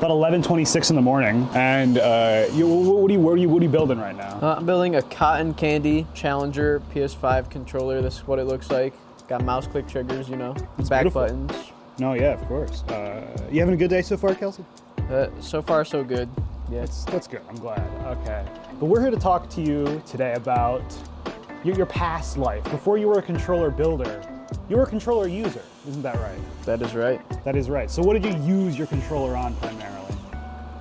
about 11:26 in the morning, and what are you building right now? I'm building a cotton candy Challenger PS5 controller. This is what it looks like. Got mouse click triggers, you know, back beautiful. buttons. No, yeah, of course. You having a good day so far, Kelsey? So far, so good. Yeah. That's good. I'm glad. Okay. But we're here to talk to you today about your past life. Before you were a controller builder, you were a controller user. Isn't that right? That is right. That is right. So what did you use your controller on primarily?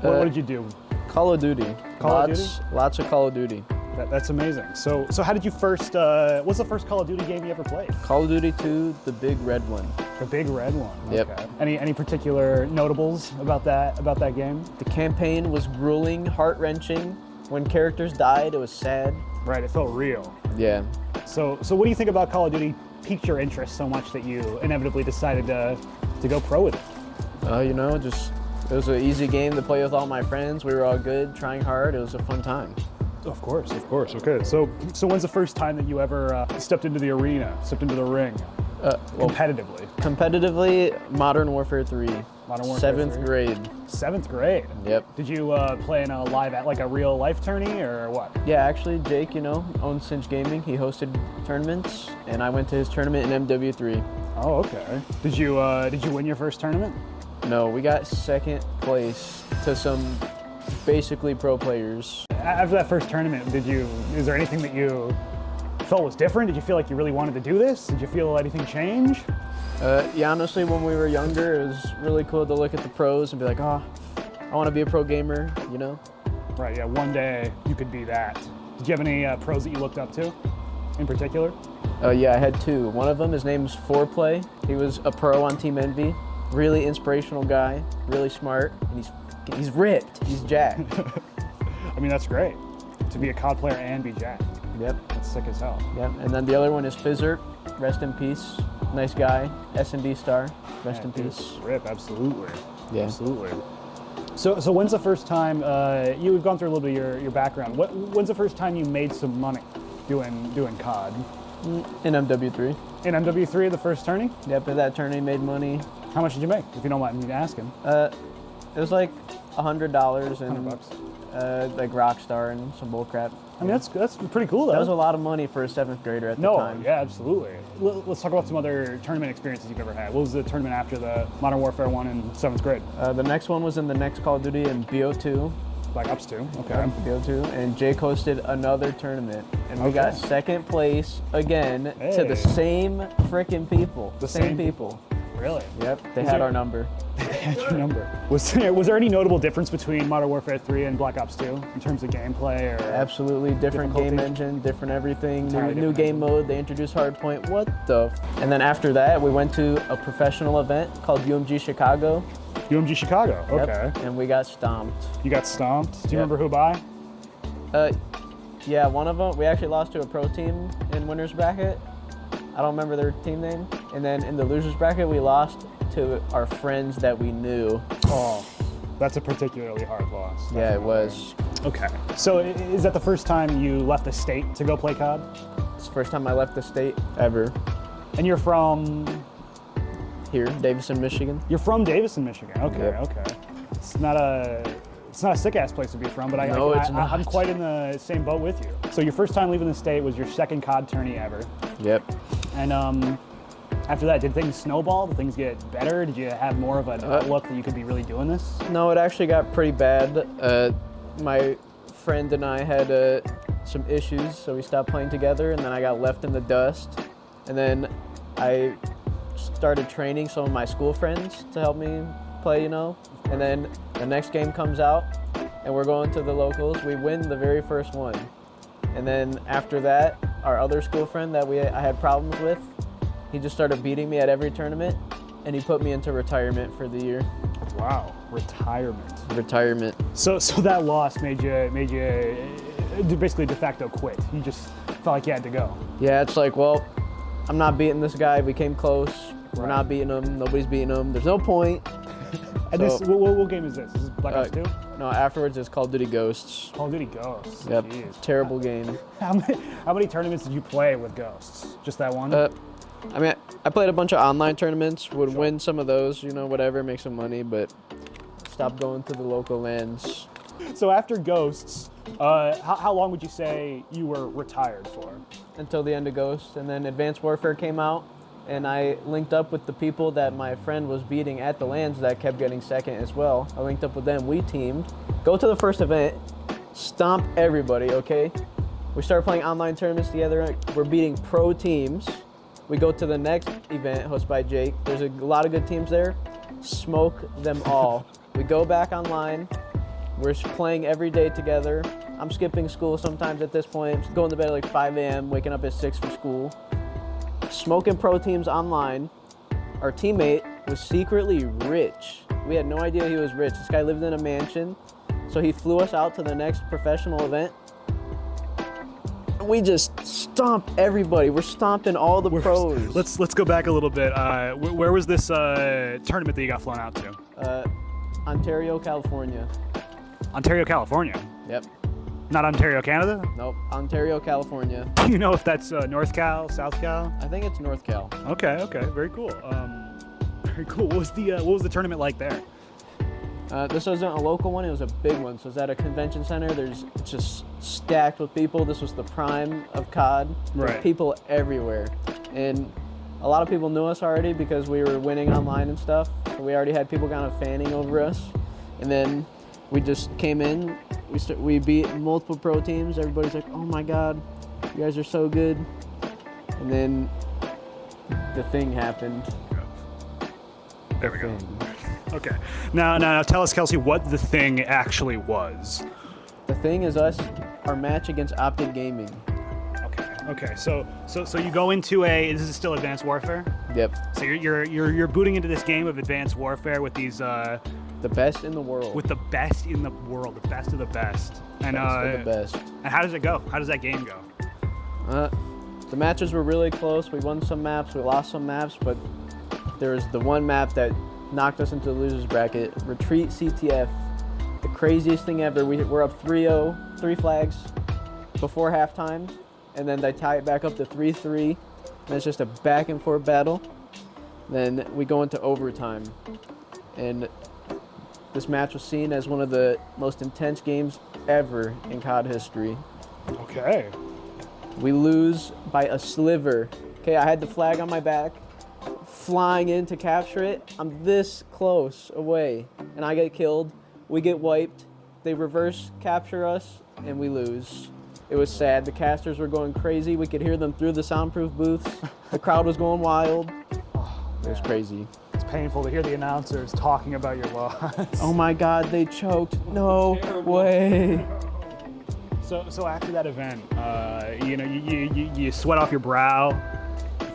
What did you do? Call of Duty. Call of Duty? Lots of Call of Duty. That's amazing. So how did you first, what's the first Call of Duty game you ever played? Call of Duty 2, the big red one. The big red one. Yep. Okay. Any particular notables about that game? The campaign was grueling, heart-wrenching. When characters died, it was sad. Right, it felt real. Yeah. So what do you think about Call of Duty piqued your interest so much that you inevitably decided to go pro with it? You know, it was an easy game to play with all my friends. We were all good, trying hard. It was a fun time. Of course. Okay. So when's the first time that you ever stepped into the arena, stepped into the ring, competitively? Competitively, Modern Warfare 3. Modern Warfare 3? 7th grade. 7th grade? Yep. Did you play in a like a real life tourney or what? Yeah, actually, Jake, you know, owns Cinch Gaming. He hosted tournaments, and I went to his tournament in MW3. Oh, okay. Did you win your first tournament? No, we got second place to some basically pro players. After that first tournament, is there anything that you felt was different? Did you feel like you really wanted to do this? Did you feel anything change? Yeah, honestly, when we were younger, it was really cool to look at the pros and be like, oh, I want to be a pro gamer, you know? Right, yeah, one day you could be that. Did you have any pros that you looked up to in particular? Yeah, I had two. One of them, his name's Foreplay. He was a pro on Team Envy. Really inspirational guy, really smart, and he's ripped, he's jacked. I mean, that's great. To be a COD player and be jacked. Yep. That's sick as hell. Yep, and then the other one is Fizzert. Rest in peace. Nice guy. S&D star. Rest in peace. Rip, absolutely. Yeah. Absolutely. So when's the first time, you've gone through a little bit of your background. When's the first time you made some money doing COD? In MW3. In MW3, the first tourney? Yep, at that tourney made money. How much did you make, if you don't mind me asking? It was like $100 and $100. like Rockstar and some bull crap. I mean, that's pretty cool though. That was a lot of money for a 7th grader at the time. Yeah, absolutely. Let's talk about some other tournament experiences you've ever had. What was the tournament after the Modern Warfare 1 in 7th grade? The next one was in the next Call of Duty in BO2. Black Ops 2, okay. BO2, and Jake hosted another tournament, and we got second place again to the same frickin' people. The same people. Really? Yep, they had our number. They had your number. Was there any notable difference between Modern Warfare 3 and Black Ops 2 in terms of gameplay? Or absolutely different game engine, different everything, new game engine. mode. They introduced Hardpoint. What the? And then after that, we went to a professional event called UMG Chicago. UMG Chicago, okay. Yep, and we got stomped. You got stomped? Do you remember who by? Yeah, one of them. We actually lost to a pro team in winners bracket. I don't remember their team name. And then in the losers bracket, we lost to our friends that we knew. Oh, that's a particularly hard loss. Definitely. Yeah, it was. Okay. So is that the first time you left the state to go play COD? It's the first time I left the state ever. And you're from? Here, Davison, Michigan. You're from Davison, Michigan. Okay, yep. Okay. It's not a sick-ass place to be from, but I'm quite in the same boat with you. So your first time leaving the state was your second COD tourney ever. Yep. And after that, did things snowball? Did things get better? Did you have more of an outlook that you could be really doing this? No, it actually got pretty bad. My friend and I had some issues, so we stopped playing together, and then I got left in the dust. And then I started training some of my school friends to help me play, you know. And then the next game comes out, and we're going to the locals. We win the very first one. And then after that, our other school friend that I had problems with, he just started beating me at every tournament, and he put me into retirement for the year. Wow, retirement. Retirement. So that loss made you basically de facto quit. You just felt like you had to go. Yeah, it's like, well, I'm not beating this guy. We came close. We're not beating him. Nobody's beating him. There's no point. And what game is this? Is this Black Ops 2? No, afterwards it's Call of Duty Ghosts. Call of Duty Ghosts. Yep. Jeez. Terrible game. How many tournaments did you play with Ghosts? Just that one? I mean, I played a bunch of online tournaments, would win some of those, you know, whatever, make some money, but stopped going to the local lands. So after Ghosts, how long would you say you were retired for? Until the end of Ghost, and then Advanced Warfare came out, and I linked up with the people that my friend was beating at the lands that kept getting second as well. I linked up with them, we teamed. Go to the first event, stomp everybody, okay? We started playing online tournaments together, we're beating pro teams. We go to the next event hosted by Jake. There's a lot of good teams there. Smoke them all. We go back online. We're playing every day together. I'm skipping school sometimes at this point. Going to bed at like 5 a.m., waking up at 6 for school. Smoking pro teams online. Our teammate was secretly rich. We had no idea he was rich. This guy lived in a mansion. So he flew us out to the next professional event. We just stomped everybody. We're stomping all the pros. Let's go back a little bit. Where was this tournament that you got flown out to? Ontario, California. Ontario, California? Yep. Not Ontario, Canada? Nope. Ontario, California. Do you know if that's North Cal, South Cal? I think it's North Cal. Okay. Very cool. Very cool. What was the tournament like there? This wasn't a local one, it was a big one. So it's at a convention center. It's just stacked with people. This was the prime of COD. There's Right. people everywhere. And a lot of people knew us already because we were winning online and stuff. So we already had people kind of fanning over us. And then we just came in, we beat multiple pro teams. Everybody's like, oh my God, you guys are so good. And then the thing happened. There we go. Okay. Now tell us, Kelsey, what the thing actually was. The thing is our match against Optic Gaming. Okay. So you go into this is still Advanced Warfare? Yep. So you're booting into this game of Advanced Warfare with these the best in the world. with the best in the world, the best of the best. And Best of the best. And how does it go? How does that game go? The matches were really close. We won some maps, we lost some maps, but there was the one map that knocked us into the losers bracket. Retreat CTF. The craziest thing ever. We're up 3-0, 3 flags before halftime, and then they tie it back up to 3-3. And it's just a back and forth battle. Then we go into overtime. And this match was seen as one of the most intense games ever in COD history. Okay. We lose by a sliver. Okay, I had the flag on my back, flying in to capture it. I'm this close away, and I get killed. We get wiped. They reverse capture us, and we lose. It was sad. The casters were going crazy. We could hear them through the soundproof booths. The crowd was going wild. It was crazy. It's painful to hear the announcers talking about your loss. Oh my God, they choked. No way. So after that event, you sweat off your brow,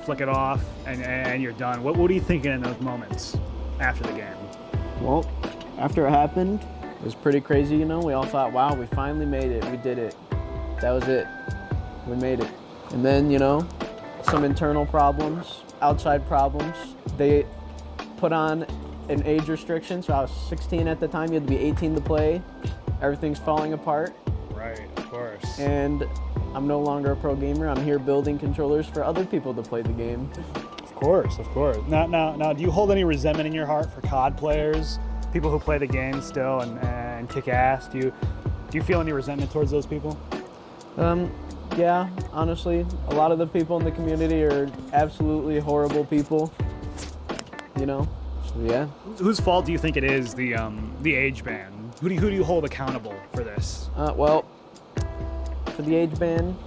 flick it off, and you're done. What are you thinking in those moments after the game? Well, after it happened, it was pretty crazy, you know. We all thought, wow, we finally made it. We did it. That was it. We made it. And then, you know, some internal problems, outside problems. They put on an age restriction, so I was 16 at the time. You had to be 18 to play. Everything's falling apart. Right, of course. And I'm no longer a pro gamer. I'm here building controllers for other people to play the game. Of course. Now, do you hold any resentment in your heart for COD players, people who play the game still and kick ass? Do you feel any resentment towards those people? Yeah, honestly, a lot of the people in the community are absolutely horrible people. You know, so yeah. Whose fault do you think it is the age ban? Who do you hold accountable for this? Well, for the age ban,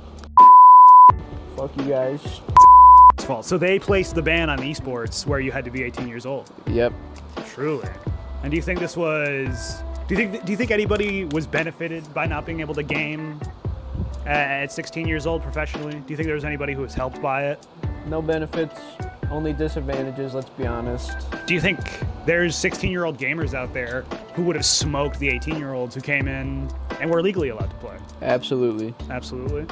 fuck you guys. It's fault. So they placed the ban on esports where you had to be 18 years old. Yep. Truly. And do you think this was? Do you think anybody was benefited by not being able to game at 16 years old professionally? Do you think there was anybody who was helped by it? No benefits, only disadvantages, let's be honest. Do you think there's 16-year-old gamers out there who would have smoked the 18-year-olds who came in and were legally allowed to play? Absolutely. Absolutely.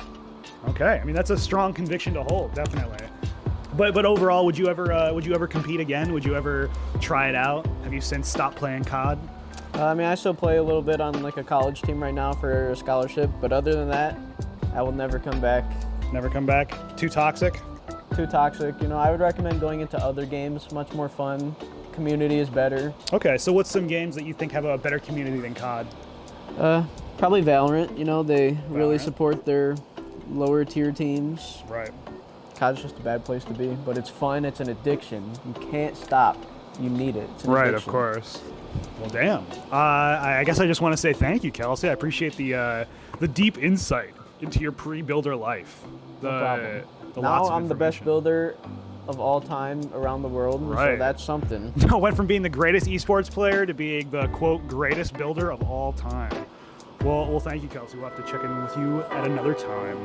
Okay. I mean, that's a strong conviction to hold, definitely. But overall, would you ever compete again? Would you ever try it out? Have you since stopped playing COD? I mean, I still play a little bit on like a college team right now for a scholarship, but other than that, I will never come back. Never come back? Too toxic? Too toxic. You know, I would recommend going into other games, much more fun. community is better. Okay, so what's some games that you think have a better community than COD? Probably Valorant. You know, they really Valorant. support their lower tier teams. Right. COD's just a bad place to be, but it's fun. It's an addiction. You can't stop. You need it. It's an Right, addiction. of course. Well, damn. I guess I just want to say thank you, Kelsey. I appreciate the deep insight into your pre-builder life. No problem. The Now lots of I'm the best information. builder of all time around the world, so Right. that's something. I went from being the greatest esports player to being the, quote, greatest builder of all time. Well, thank you, Kelsey. We'll have to check in with you at another time.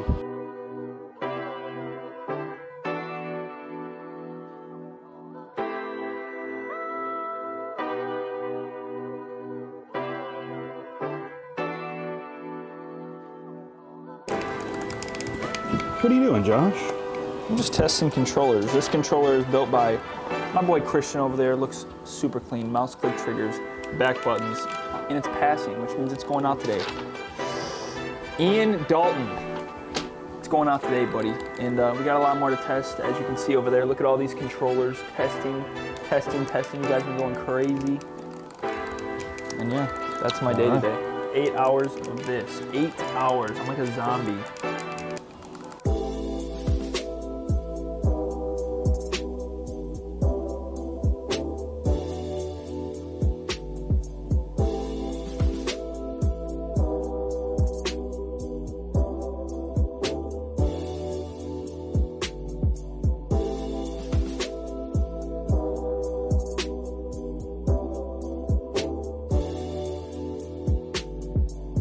What are you doing, Josh? I'm just testing controllers. This controller is built by my boy Christian over there. Looks super clean. Mouse click triggers, back buttons, and it's passing, which means it's going out today. Ian Dalton. It's going out today, buddy. And we got a lot more to test, as you can see over there. Look at all these controllers. Testing. You guys have been going crazy. And yeah, that's my day today. 8 hours of this. 8 hours. I'm like a zombie.